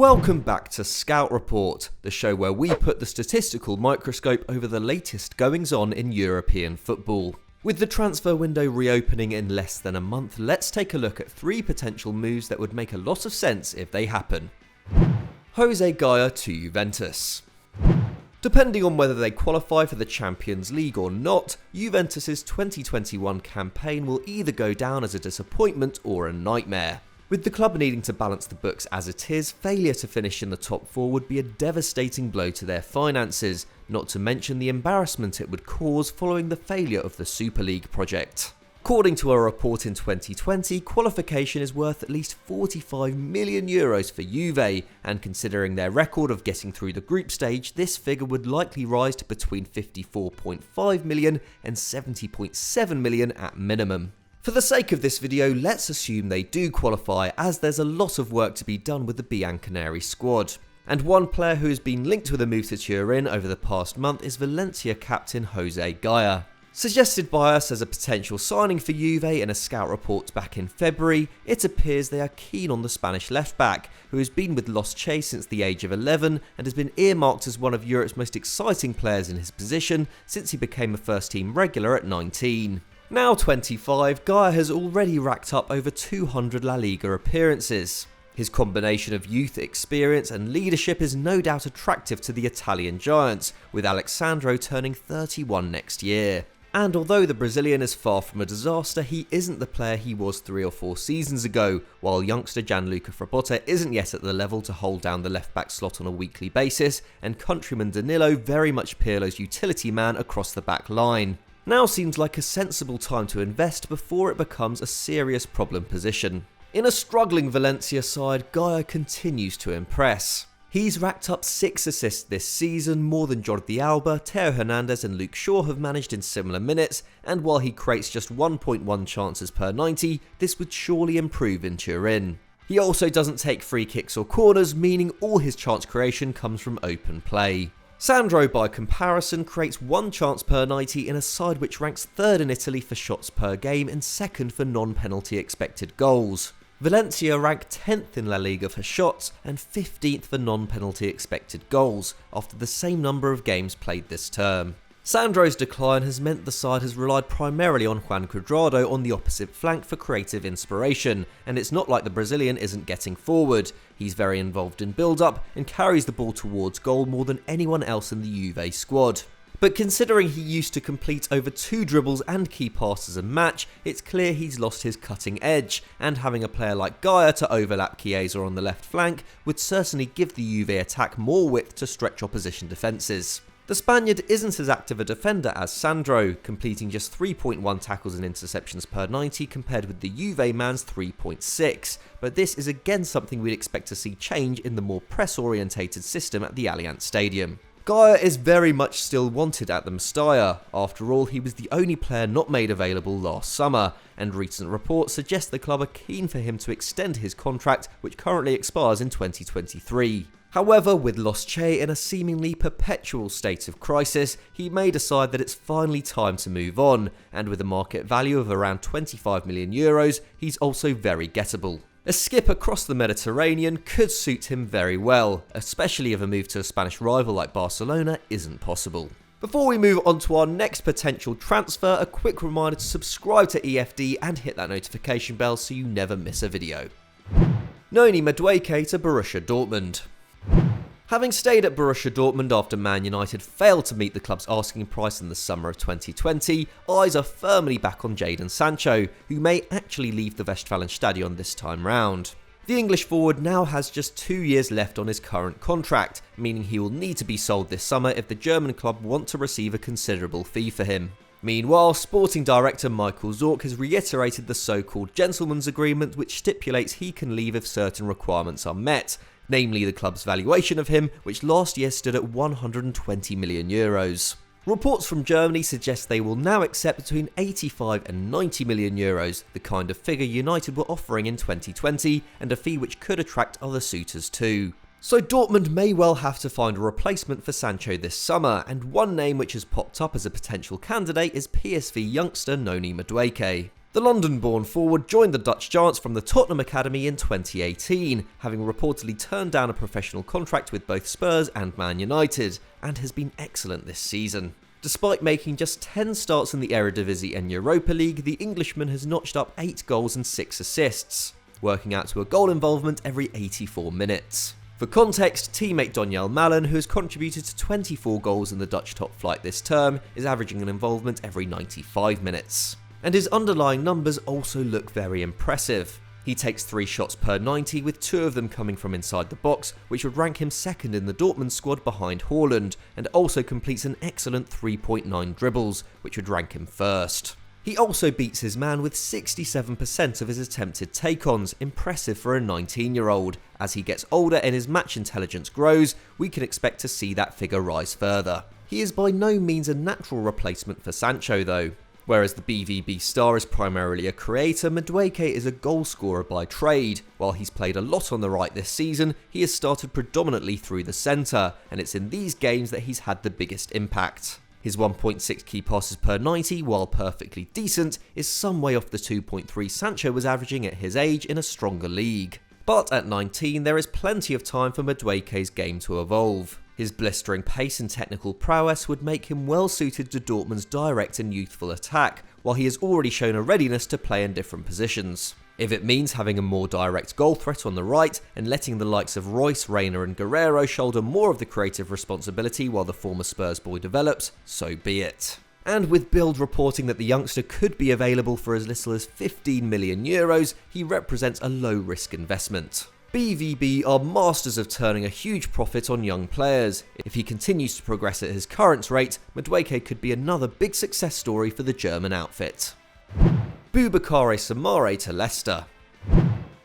Welcome back to Scout Report, the show where we put the statistical microscope over the latest goings-on in European football. With the transfer window reopening in less than a month, let's take a look at 3 potential moves that would make a lot of sense if they happen. José Gaya to Juventus. Depending on whether they qualify for the Champions League or not, Juventus' 2021 campaign will either go down as a disappointment or a nightmare. With the club needing to balance the books as it is, failure to finish in the top 4 would be a devastating blow to their finances, not to mention the embarrassment it would cause following the failure of the Super League project. According to a report in 2020, qualification is worth at least €45 million for Juve, and considering their record of getting through the group stage, this figure would likely rise to between €54.5 million and €70.7 million at minimum. For the sake of this video, let's assume they do qualify, as there's a lot of work to be done with the Bianconeri squad. And one player who has been linked with a move to Turin over the past month is Valencia captain José Gaya. Suggested by us as a potential signing for Juve in a scout report back in February, it appears they are keen on the Spanish left-back, who has been with Los Che since the age of 11 and has been earmarked as one of Europe's most exciting players in his position since he became a first-team regular at 19. Now 25, Gaya has already racked up over 200 La Liga appearances. His combination of youth, experience and leadership is no doubt attractive to the Italian giants, with Alex Sandro turning 31 next year. And although the Brazilian is far from a disaster, he isn't the player he was 3 or 4 seasons ago, while youngster Gianluca Frabotta isn't yet at the level to hold down the left-back slot on a weekly basis, and countryman Danilo very much Pirlo's utility man across the back line. Now seems like a sensible time to invest before it becomes a serious problem position. In a struggling Valencia side, Gaya continues to impress. He's racked up 6 assists this season, more than Jordi Alba, Theo Hernandez and Luke Shaw have managed in similar minutes, and while he creates just 1.1 chances per 90, this would surely improve in Turin. He also doesn't take free kicks or corners, meaning all his chance creation comes from open play. Sandro, by comparison, creates 1 chance per 90 in a side which ranks 3rd in Italy for shots per game and 2nd for non-penalty expected goals. Valencia rank 10th in La Liga for shots and 15th for non-penalty expected goals, after the same number of games played this term. Sandro's decline has meant the side has relied primarily on Juan Cuadrado on the opposite flank for creative inspiration, and it's not like the Brazilian isn't getting forward. He's very involved in build-up and carries the ball towards goal more than anyone else in the Juve squad. But considering he used to complete over 2 dribbles and key passes a match, it's clear he's lost his cutting edge, and having a player like Gaya to overlap Chiesa on the left flank would certainly give the Juve attack more width to stretch opposition defences. The Spaniard isn't as active a defender as Sandro, completing just 3.1 tackles and interceptions per 90 compared with the Juve man's 3.6, but this is again something we'd expect to see change in the more press-orientated system at the Allianz Stadium. Gaya is very much still wanted at the Mestalla. After all, he was the only player not made available last summer, and recent reports suggest the club are keen for him to extend his contract, which currently expires in 2023. However, with Los Che in a seemingly perpetual state of crisis, he may decide that it's finally time to move on, and with a market value of around €25 million, he's also very gettable. A skip across the Mediterranean could suit him very well, especially if a move to a Spanish rival like Barcelona isn't possible. Before we move on to our next potential transfer, a quick reminder to subscribe to EFD and hit that notification bell so you never miss a video. Noni Madueke to Borussia Dortmund. Having stayed at Borussia Dortmund after Man United failed to meet the club's asking price in the summer of 2020, eyes are firmly back on Jadon Sancho, who may actually leave the Westfalenstadion this time round. The English forward now has just 2 years left on his current contract, meaning he will need to be sold this summer if the German club want to receive a considerable fee for him. Meanwhile, sporting director Michael Zorc has reiterated the so-called gentleman's agreement, which stipulates he can leave if certain requirements are met, namely the club's valuation of him, which last year stood at €120 million. Reports from Germany suggest they will now accept between €85 and €90 million, the kind of figure United were offering in 2020, and a fee which could attract other suitors too. So Dortmund may well have to find a replacement for Sancho this summer, and one name which has popped up as a potential candidate is PSV youngster Noni Madueke. The London-born forward joined the Dutch Giants from the Tottenham Academy in 2018, having reportedly turned down a professional contract with both Spurs and Man United, and has been excellent this season. Despite making just 10 starts in the Eredivisie and Europa League, the Englishman has notched up 8 goals and 6 assists, working out to a goal involvement every 84 minutes. For context, teammate Donyell Malen, who has contributed to 24 goals in the Dutch top flight this term, is averaging an involvement every 95 minutes. And his underlying numbers also look very impressive. He takes 3 shots per 90, with 2 of them coming from inside the box, which would rank him second in the Dortmund squad behind Haaland, and also completes an excellent 3.9 dribbles, which would rank him first. He also beats his man with 67% of his attempted take-ons, impressive for a 19-year-old. As he gets older and his match intelligence grows, we can expect to see that figure rise further. He is by no means a natural replacement for Sancho though. Whereas the BVB star is primarily a creator, Madueke is a goal scorer by trade. While he's played a lot on the right this season, he has started predominantly through the centre, and it's in these games that he's had the biggest impact. His 1.6 key passes per 90, while perfectly decent, is some way off the 2.3 Sancho was averaging at his age in a stronger league. But at 19, there is plenty of time for Madueke's game to evolve. His blistering pace and technical prowess would make him well suited to Dortmund's direct and youthful attack, while he has already shown a readiness to play in different positions. If it means having a more direct goal threat on the right and letting the likes of Royce, Reina and Guerreiro shoulder more of the creative responsibility while the former Spurs boy develops, so be it. And with Bild reporting that the youngster could be available for as little as €15 million, he represents a low-risk investment. BVB are masters of turning a huge profit on young players. If he continues to progress at his current rate, Madueke could be another big success story for the German outfit. Boubakary Soumare to Leicester.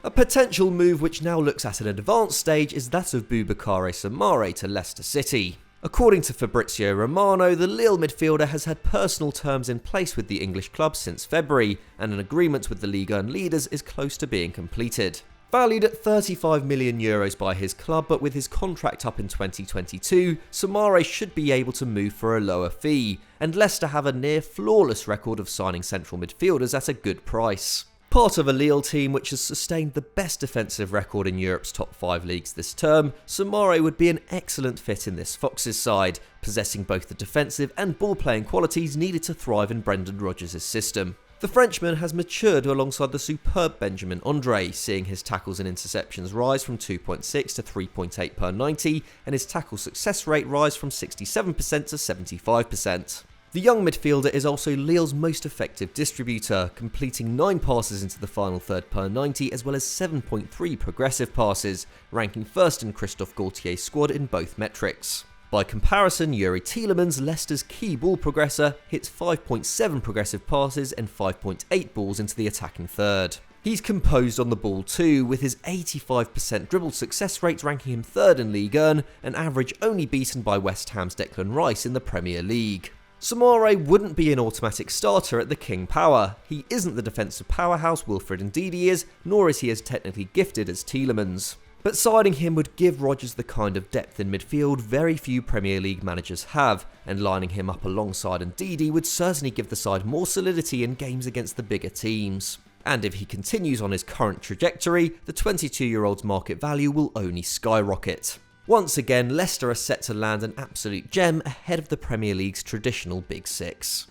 A potential move which now looks at an advanced stage is that of Boubakary Soumare to Leicester City. According to Fabrizio Romano, the Lille midfielder has had personal terms in place with the English club since February, and an agreement with the Ligue leaders is close to being completed. Valued at €35 million by his club, but with his contract up in 2022, Samare should be able to move for a lower fee, and Leicester have a near flawless record of signing central midfielders at a good price. Part of a Lille team which has sustained the best defensive record in Europe's top 5 leagues this term, Samare would be an excellent fit in this Foxes side, possessing both the defensive and ball-playing qualities needed to thrive in Brendan Rodgers' system. The Frenchman has matured alongside the superb Benjamin Andre, seeing his tackles and interceptions rise from 2.6 to 3.8 per 90, and his tackle success rate rise from 67% to 75%. The young midfielder is also Lille's most effective distributor, completing 9 passes into the final third per 90 as well as 7.3 progressive passes, ranking first in Christophe Gaultier's squad in both metrics. By comparison, Yuri Tielemans, Leicester's key ball progressor, hits 5.7 progressive passes and 5.8 balls into the attacking third. He's composed on the ball too, with his 85% dribble success rate ranking him third in Ligue 1, an average only beaten by West Ham's Declan Rice in the Premier League. Samare wouldn't be an automatic starter at the King Power. He isn't the defensive powerhouse Wilfred Ndidi is, nor is he as technically gifted as Tielemans. But signing him would give Rodgers the kind of depth in midfield very few Premier League managers have, and lining him up alongside Ndidi would certainly give the side more solidity in games against the bigger teams. And if he continues on his current trajectory, the 22-year-old's market value will only skyrocket. Once again, Leicester are set to land an absolute gem ahead of the Premier League's traditional Big Six.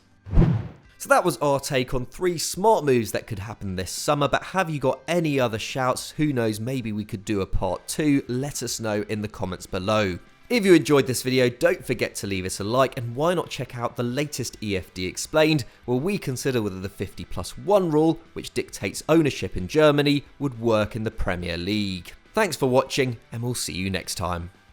So that was our take on 3 smart moves that could happen this summer, but have you got any other shouts? Who knows, maybe we could do a part 2, let us know in the comments below. If you enjoyed this video, don't forget to leave us a like, and why not check out the latest EFD Explained, where we consider whether the 50+1 rule, which dictates ownership in Germany, would work in the Premier League. Thanks for watching, and we'll see you next time.